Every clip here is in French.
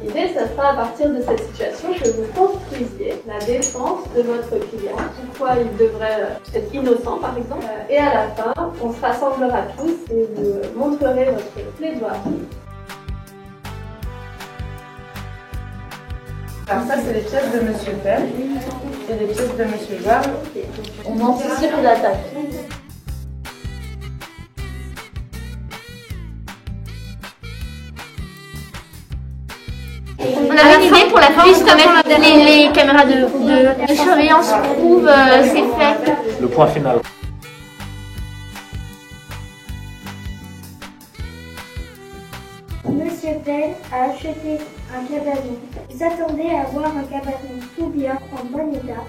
L'idée, ça sera à partir de cette situation que vous construisiez la défense de votre client, pourquoi il devrait être innocent par exemple. Et à la fin, on se rassemblera tous et vous montrerez votre plaidoirie. Alors ça, c'est les pièces de Monsieur Pell et les pièces de Monsieur Gomme. On anticipe l'attaque. On avait une idée pour la fiche de mettre les caméras de surveillance prouvent c'est fait. Le point final. Monsieur Pell a acheté un cabanon. Il s'attendait à avoir un cabanon tout bien, en bon état.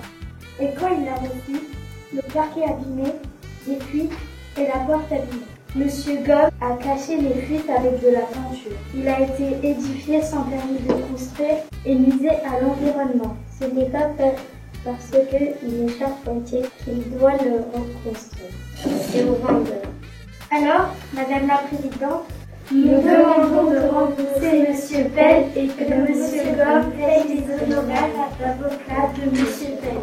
Et quand il l'a reçu, le parquet abîmé, les fuites et la porte abîmée. Monsieur Gomme a caché les fuites avec de la peinture. Il a été édifié sans permis de construire et misé à l'environnement. Ce n'est pas parce qu'il est charpentier qu'il doit le reconstruire. C'est au vendeur. Alors, Madame la Présidente, nous demandons de rembourser Monsieur Pell et que Monsieur Gomme paye les honoraires à l'avocat de Monsieur Pell.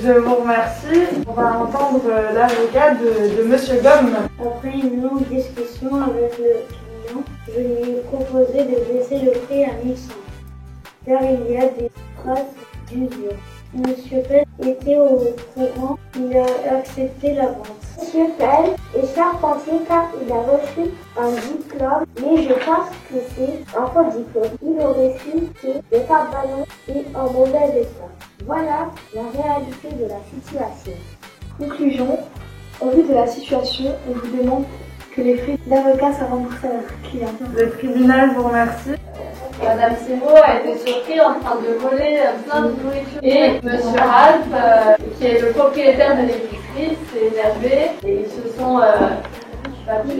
Je vous remercie. On va entendre l'avocat de Monsieur Gomme. Après une longue discussion avec le client, je lui ai proposé de baisser le prix à 1100, car il y a des traces d'usure. Monsieur Pell était au courant, il a accepté la vente. Monsieur Pell est charpentier car il a reçu un diplôme, mais je pense que c'est un faux diplôme. Il aurait su que le pare-ballon est en mauvais état. Voilà la réalité de la situation. Conclusion, au vu de la situation, on vous demande que les frais d'avocat soient remboursés à votre client. Le tribunal vous remercie. Madame Siro a été surprise en train de voler plein de nourriture. Et Monsieur Ralph, qui est le propriétaire de l'épicerie, s'est énervé et ils se sont battus.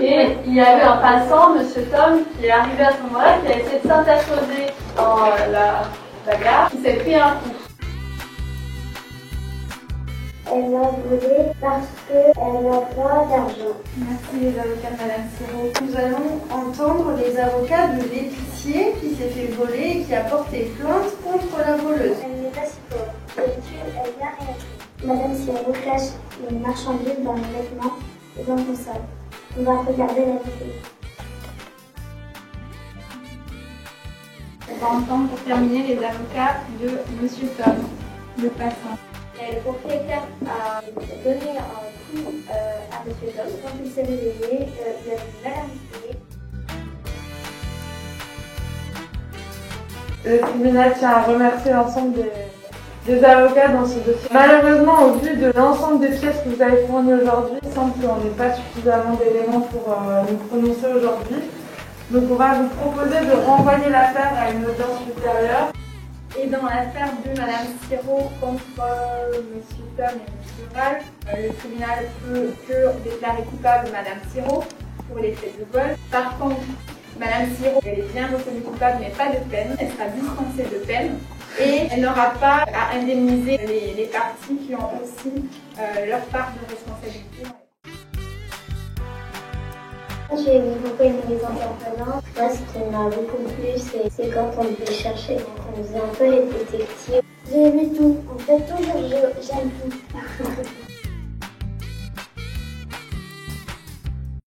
Il y a eu un passant, Monsieur Tom, qui est arrivé à ce moment-là, qui a essayé de s'interposer dans la bagarre, qui s'est pris un coup. Elle m'a volé parce qu'elle n'a pas d'argent. Merci les avocats de Madame Siro. Nous allons entendre les avocats de l'épicier qui s'est fait voler et qui a porté plainte contre la voleuse. Elle n'est pas si pauvre. D'habitude, elle vient et elle crie. Madame Siro cache une marchandise dans les vêtements et dans son sac. On va regarder la vidéo. On va entendre pour terminer les avocats de Monsieur Tom, le passant. Le propriétaire a donné un coup à M. Tom. Quand il s'est réveillé, il a du mal à respirer. Le tribunal tient à remercier l'ensemble des avocats dans ce dossier. Malheureusement, au vu de l'ensemble des pièces que vous avez fournies aujourd'hui, il semble qu'on n'ait pas suffisamment d'éléments pour nous prononcer aujourd'hui. Donc on va vous proposer de renvoyer l'affaire à une audience supérieure. Et dans l'affaire de Madame Siro contre Monsieur Tom et Monsieur Ralph, le tribunal peut que déclarer coupable Madame Siro pour les faits de vol. Par contre, Madame Siro, elle est bien reconnue coupable mais pas de peine. Elle sera dispensée de peine et elle n'aura pas à indemniser les parties qui ont aussi leur part de responsabilité. J'ai aimé beaucoup aimer les intervenants. Moi, ce qui m'a beaucoup plu, c'est quand on devait chercher, on faisait un peu les détectives. J'ai aimé tout. En fait, toujours, j'aime tout.